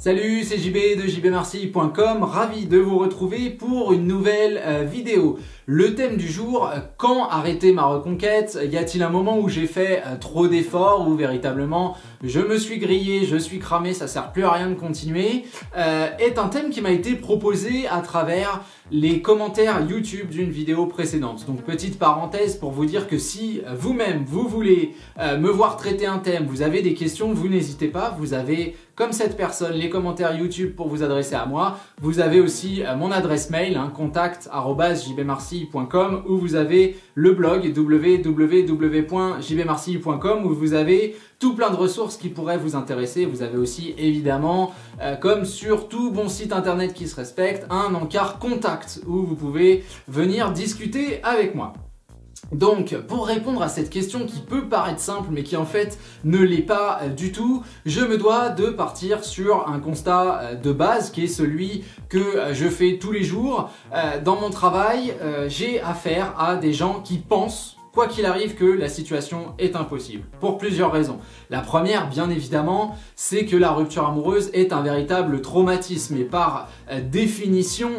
Salut, c'est JB de jbmarcy.com, ravi de vous retrouver pour une nouvelle vidéo. Le thème du jour, quand arrêter ma reconquête? Y a-t-il un moment où j'ai fait trop d'efforts, où véritablement je me suis grillé, je suis cramé, ça sert plus à rien de continuer, est un thème qui m'a été proposé à travers les commentaires YouTube d'une vidéo précédente. Donc petite parenthèse pour vous dire que si vous-même vous voulez me voir traiter un thème, vous avez des questions, vous n'hésitez pas, vous avez comme cette personne les commentaires YouTube pour vous adresser à moi. Vous avez aussi mon adresse mail, contact@jbmarcy.com, où vous avez le blog www.jbmarcy.com où vous avez tout plein de ressources qui pourraient vous intéresser. Vous avez aussi évidemment, comme sur tout bon site internet qui se respecte, un encart contact où vous pouvez venir discuter avec moi. Donc, pour répondre à cette question qui peut paraître simple mais qui en fait ne l'est pas du tout, je me dois de partir sur un constat de base qui est celui que je fais tous les jours. Dans mon travail, j'ai affaire à des gens qui pensent, quoi qu'il arrive, que la situation est impossible, pour plusieurs raisons. La première, bien évidemment, c'est que la rupture amoureuse est un véritable traumatisme et par définition,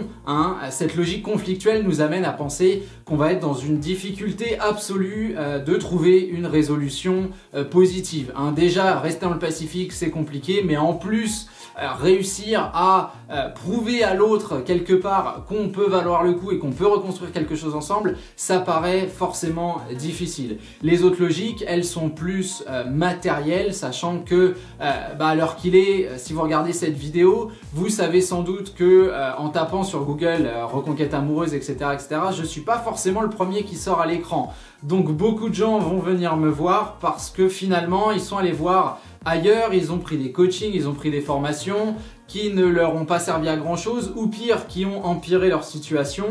cette logique conflictuelle nous amène à penser qu'on va être dans une difficulté absolue de trouver une résolution positive. Déjà, rester dans le Pacifique, c'est compliqué, mais en plus, réussir à prouver à l'autre quelque part qu'on peut valoir le coup et qu'on peut reconstruire quelque chose ensemble, ça paraît forcément difficile. Les autres logiques, elles sont plus matérielles, sachant que à l'heure qu'il est, si vous regardez cette vidéo, vous savez sans doute que en tapant sur Google reconquête amoureuse, etc., je suis pas forcément le premier qui sort à l'écran. Donc beaucoup de gens vont venir me voir parce que finalement ils sont allés voir ailleurs, ils ont pris des coachings, ils ont pris des formations qui ne leur ont pas servi à grand chose ou pire, qui ont empiré leur situation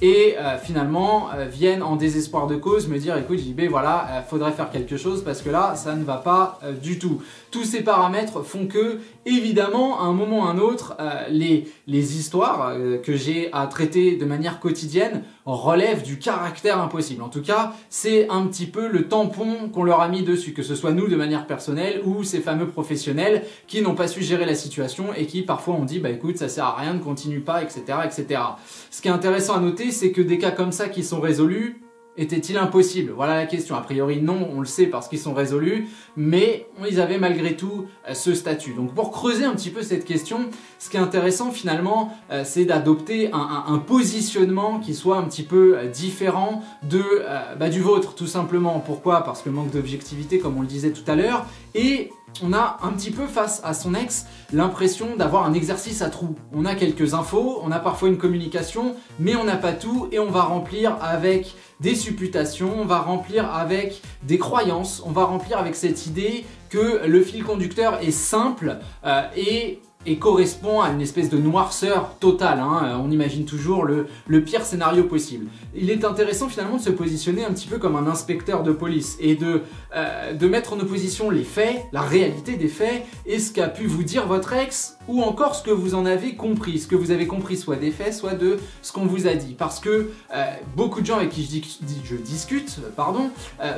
et finalement viennent en désespoir de cause me dire écoute JB, voilà, faudrait faire quelque chose parce que là ça ne va pas du tout. Tous ces paramètres font que évidemment à un moment ou à un autre les histoires que j'ai à traiter de manière quotidienne relèvent du caractère impossible. En tout cas, c'est un petit peu le tampon qu'on leur a mis dessus, que ce soit nous de manière personnelle ou ces fameux professionnels qui n'ont pas su gérer la situation et qui parfois on dit bah écoute ça sert à rien, ne continue pas, etc., etc. Ce qui est intéressant à noter, c'est que des cas comme ça qui sont résolus, était-il impossible? Voilà la question. A priori non, on le sait parce qu'ils sont résolus, mais ils avaient malgré tout ce statut. Donc pour creuser un petit peu cette question, ce qui est intéressant finalement, c'est d'adopter un positionnement qui soit un petit peu différent du vôtre, tout simplement. Pourquoi? Parce que manque d'objectivité, comme on le disait tout à l'heure, et on a un petit peu face à son ex l'impression d'avoir un exercice à trous. On a quelques infos, on a parfois une communication, mais on n'a pas tout et on va remplir avec des supputations, on va remplir avec des croyances, on va remplir avec cette idée que le fil conducteur est simple et correspond à une espèce de noirceur totale. On imagine toujours le pire scénario possible. Il est intéressant finalement de se positionner un petit peu comme un inspecteur de police et de mettre en opposition les faits, la réalité des faits et ce qu'a pu vous dire votre ex ou encore ce que vous en avez compris, ce que vous avez compris soit des faits, soit de ce qu'on vous a dit. Parce que beaucoup de gens avec qui je discute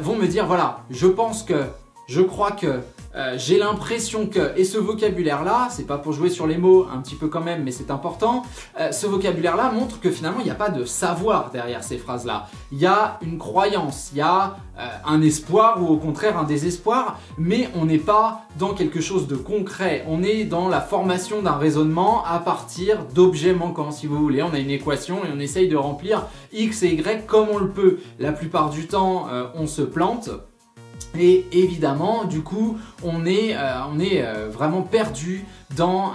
vont me dire voilà, je pense que, je crois que, j'ai l'impression que, et ce vocabulaire-là, c'est pas pour jouer sur les mots un petit peu quand même, mais c'est important, ce vocabulaire-là montre que finalement il n'y a pas de savoir derrière ces phrases-là. Il y a une croyance, il y a un espoir ou au contraire un désespoir, mais on n'est pas dans quelque chose de concret. On est dans la formation d'un raisonnement à partir d'objets manquants, si vous voulez. On a une équation et on essaye de remplir X et Y comme on le peut. La plupart du temps, on se plante. Et évidemment, du coup, on est vraiment perdu dans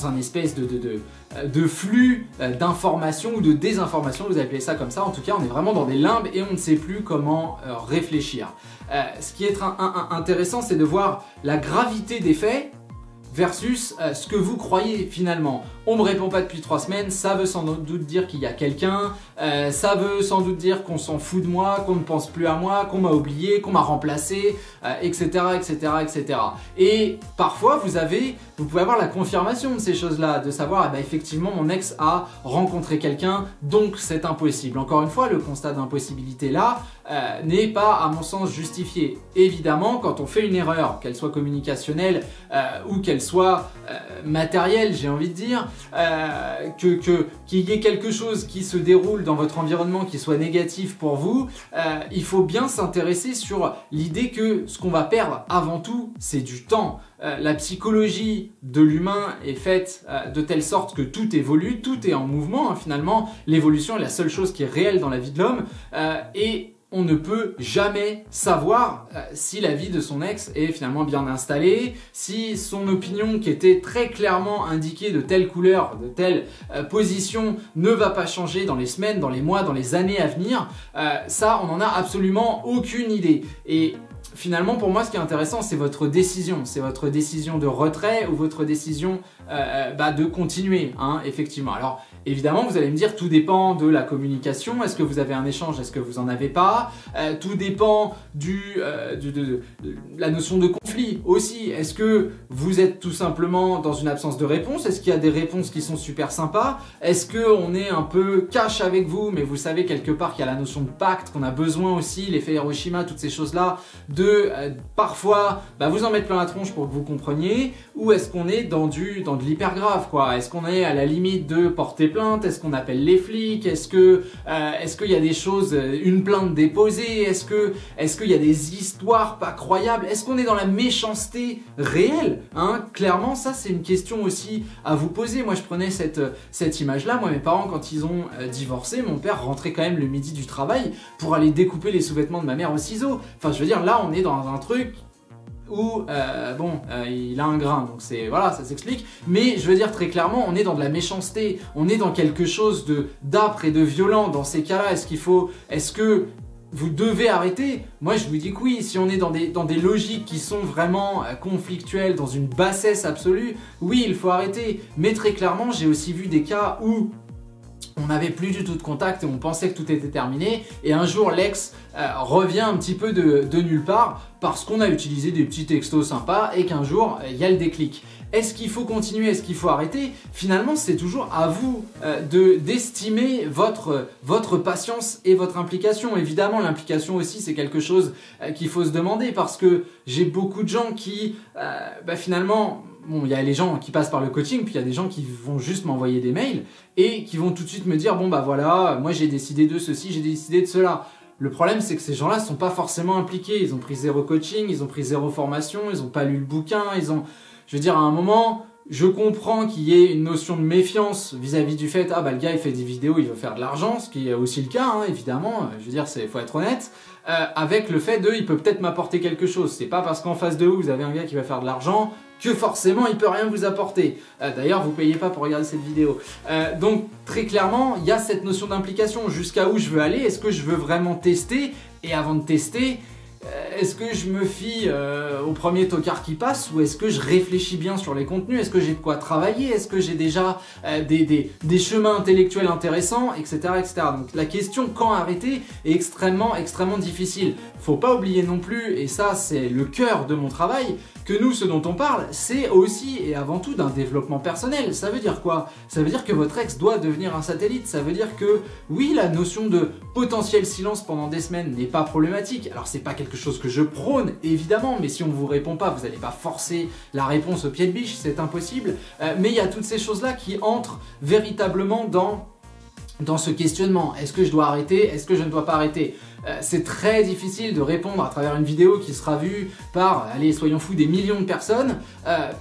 un espèce de flux d'informations ou de désinformations, vous appelez ça comme ça. En tout cas, on est vraiment dans des limbes et on ne sait plus comment réfléchir. Ce qui est intéressant, c'est de voir la gravité des faits versus ce que vous croyez finalement. on me répond pas depuis 3 semaines, ça veut sans doute dire qu'il y a quelqu'un, ça veut sans doute dire qu'on s'en fout de moi, qu'on ne pense plus à moi, qu'on m'a oublié, qu'on m'a remplacé, etc., etc., etc. Et parfois, vous pouvez avoir la confirmation de ces choses-là, de savoir, eh ben, effectivement, mon ex a rencontré quelqu'un, donc c'est impossible. Encore une fois, le constat d'impossibilité là n'est pas, à mon sens, justifié. Évidemment, quand on fait une erreur, qu'elle soit communicationnelle ou qu'elle soit matérielle, j'ai envie de dire, qu'il y ait quelque chose qui se déroule dans votre environnement qui soit négatif pour vous, il faut bien s'intéresser sur l'idée que ce qu'on va perdre avant tout, c'est du temps. La psychologie de l'humain est faite de telle sorte que tout évolue, tout est en mouvement, hein, finalement. L'évolution est la seule chose qui est réelle dans la vie de l'homme et on ne peut jamais savoir si la vie de son ex est finalement bien installée, si son opinion qui était très clairement indiquée de telle couleur, de telle position ne va pas changer dans les semaines, dans les mois, dans les années à venir. Ça, on n'en a absolument aucune idée. Et finalement, pour moi, ce qui est intéressant, c'est votre décision. C'est votre décision de retrait ou votre décision de continuer, hein, effectivement. Alors, évidemment, vous allez me dire, tout dépend de la communication. Est-ce que vous avez un échange? Est-ce que vous n'en avez pas? Tout dépend de la notion de conflit aussi. Est-ce que vous êtes tout simplement dans une absence de réponse? Est-ce qu'il y a des réponses qui sont super sympas? Est-ce qu'on est un peu cash avec vous, mais vous savez quelque part qu'il y a la notion de pacte, qu'on a besoin aussi, l'effet Hiroshima, toutes ces choses-là, de parfois vous en mettre plein la tronche pour que vous compreniez? Ou est-ce qu'on est dans de l'hyper grave, quoi? Est-ce qu'on est à la limite de porter plainte? Est-ce qu'on appelle les flics? Est-ce qu'il y a des choses, une plainte déposée? Est-ce qu'il y a des histoires pas croyables? Est-ce qu'on est dans la méchanceté réelle, hein? Clairement, ça c'est une question aussi à vous poser. Moi je prenais cette image-là. Moi, mes parents, quand ils ont divorcé, mon père rentrait quand même le midi du travail pour aller découper les sous-vêtements de ma mère au ciseau. Enfin, je veux dire, là on est dans un truc où, il a un grain, donc voilà, ça s'explique. Mais je veux dire très clairement, on est dans de la méchanceté, on est dans quelque chose d'âpre et de violent. Dans ces cas-là, est-ce que vous devez arrêter? Moi, je vous dis que oui. Si on est dans des logiques qui sont vraiment conflictuelles, dans une bassesse absolue, oui, il faut arrêter. Mais très clairement, j'ai aussi vu des cas où on n'avait plus du tout de contact et on pensait que tout était terminé, et un jour l'ex revient un petit peu de nulle part parce qu'on a utilisé des petits textos sympas et qu'un jour il y a le déclic. Est-ce qu'il faut continuer? Est-ce qu'il faut arrêter? Finalement, c'est toujours à vous d'estimer votre patience et votre implication. Évidemment, l'implication aussi, c'est quelque chose qu'il faut se demander, parce que j'ai beaucoup de gens qui, finalement... Bon, il y a les gens qui passent par le coaching, puis il y a des gens qui vont juste m'envoyer des mails et qui vont tout de suite me dire, bon voilà, moi j'ai décidé de ceci, j'ai décidé de cela. Le problème, c'est que ces gens-là ne sont pas forcément impliqués. Ils ont pris 0 coaching, ils ont pris 0 formation, ils n'ont pas lu le bouquin, je veux dire, à un moment, je comprends qu'il y ait une notion de méfiance vis-à-vis du fait, le gars il fait des vidéos, il veut faire de l'argent, ce qui est aussi le cas, hein, évidemment, je veux dire, faut être honnête, avec le fait il peut peut-être m'apporter quelque chose. C'est pas parce qu'en face de vous avez un gars qui va faire de l'argent que forcément il peut rien vous apporter. D'ailleurs, vous payez pas pour regarder cette vidéo. Donc très clairement, il y a cette notion d'implication. Jusqu'à où je veux aller? Est-ce que je veux vraiment tester? Et avant de tester, est-ce que je me fie au premier tocard qui passe, ou est-ce que je réfléchis bien sur les contenus? Est-ce que j'ai de quoi travailler? Est-ce que j'ai déjà des chemins intellectuels intéressants, etc., etc. Donc la question quand arrêter est extrêmement, extrêmement difficile. Faut pas oublier non plus, et ça c'est le cœur de mon travail, que nous, ce dont on parle, c'est aussi et avant tout d'un développement personnel. Ça veut dire quoi? Ça veut dire que votre ex doit devenir un satellite. Ça veut dire que, oui, la notion de potentiel silence pendant des semaines n'est pas problématique. Alors, c'est pas quelque chose que je prône, évidemment, mais si on vous répond pas, vous n'allez pas forcer la réponse au pied de biche, c'est impossible. Mais il y a toutes ces choses-là qui entrent véritablement dans ce questionnement. Est-ce que je dois arrêter? Est-ce que je ne dois pas arrêter? C'est très difficile de répondre à travers une vidéo qui sera vue par, allez, soyons fous, des millions de personnes,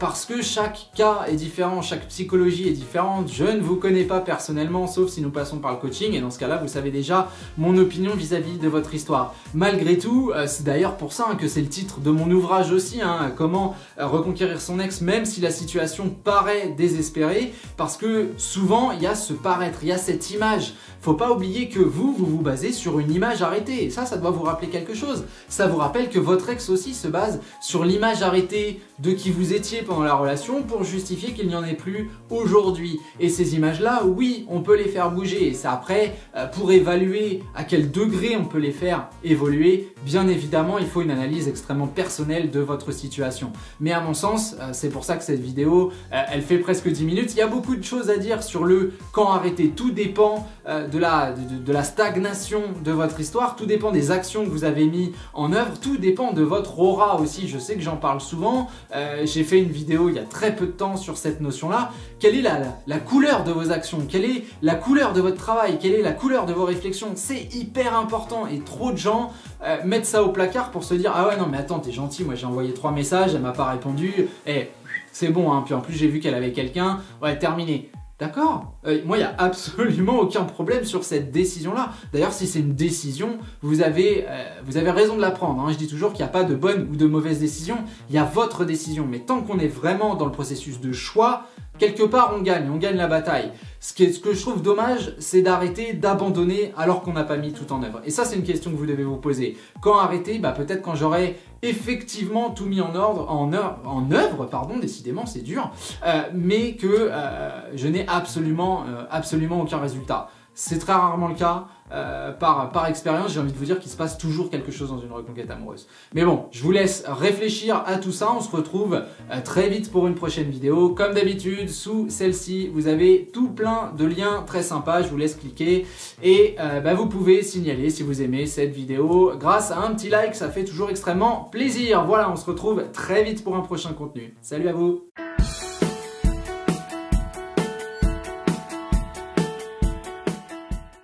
parce que chaque cas est différent, chaque psychologie est différente. Je ne vous connais pas personnellement, sauf si nous passons par le coaching, et dans ce cas-là, vous savez déjà mon opinion vis-à-vis de votre histoire. Malgré tout, c'est d'ailleurs pour ça que c'est le titre de mon ouvrage aussi, comment reconquérir son ex, même si la situation paraît désespérée, parce que souvent, il y a ce paraître, il y a cette image. Faut pas oublier que vous basez sur une image arrêtée. arrêter. Et ça doit vous rappeler quelque chose. Ça vous rappelle que votre ex aussi se base sur l'image arrêtée de qui vous étiez pendant la relation pour justifier qu'il n'y en ait plus aujourd'hui. Et ces images-là, oui, on peut les faire bouger. Et c'est après, pour évaluer à quel degré on peut les faire évoluer, bien évidemment, il faut une analyse extrêmement personnelle de votre situation. Mais à mon sens, c'est pour ça que cette vidéo, elle fait presque 10 minutes. Il y a beaucoup de choses à dire sur le quand arrêter. Tout dépend de la stagnation de votre histoire, tout dépend des actions que vous avez mis en œuvre, tout dépend de votre aura aussi. Je sais que j'en parle souvent, j'ai fait une vidéo il y a très peu de temps sur cette notion-là. Quelle est la couleur de vos actions? Quelle est la couleur de votre travail? Quelle est la couleur de vos réflexions? C'est hyper important et trop de gens mettent ça au placard pour se dire « Ah ouais, non mais attends, t'es gentil, moi j'ai envoyé 3 messages, elle m'a pas répondu, c'est bon, hein. Puis en plus j'ai vu qu'elle avait quelqu'un, ouais, terminé. » D'accord, moi il n'y a absolument aucun problème sur cette décision-là. D'ailleurs, si c'est une décision, vous avez raison de la prendre. Hein. Je dis toujours qu'il n'y a pas de bonne ou de mauvaise décision, il y a votre décision. Mais tant qu'on est vraiment dans le processus de choix, quelque part on gagne la bataille. Ce que je trouve dommage, c'est d'arrêter, d'abandonner alors qu'on n'a pas mis tout en œuvre. Et ça, c'est une question que vous devez vous poser. Quand arrêter? Peut-être quand j'aurai effectivement tout mis en œuvre, pardon, décidément c'est dur, mais que je n'ai absolument aucun résultat. C'est très rarement le cas. Par expérience, j'ai envie de vous dire qu'il se passe toujours quelque chose dans une reconquête amoureuse. Mais bon, je vous laisse réfléchir à tout ça. On se retrouve très vite pour une prochaine vidéo. Comme d'habitude, sous celle-ci, vous avez tout plein de liens très sympas. Je vous laisse cliquer et vous pouvez signaler si vous aimez cette vidéo grâce à un petit like. Ça fait toujours extrêmement plaisir. Voilà, on se retrouve très vite pour un prochain contenu. Salut à vous!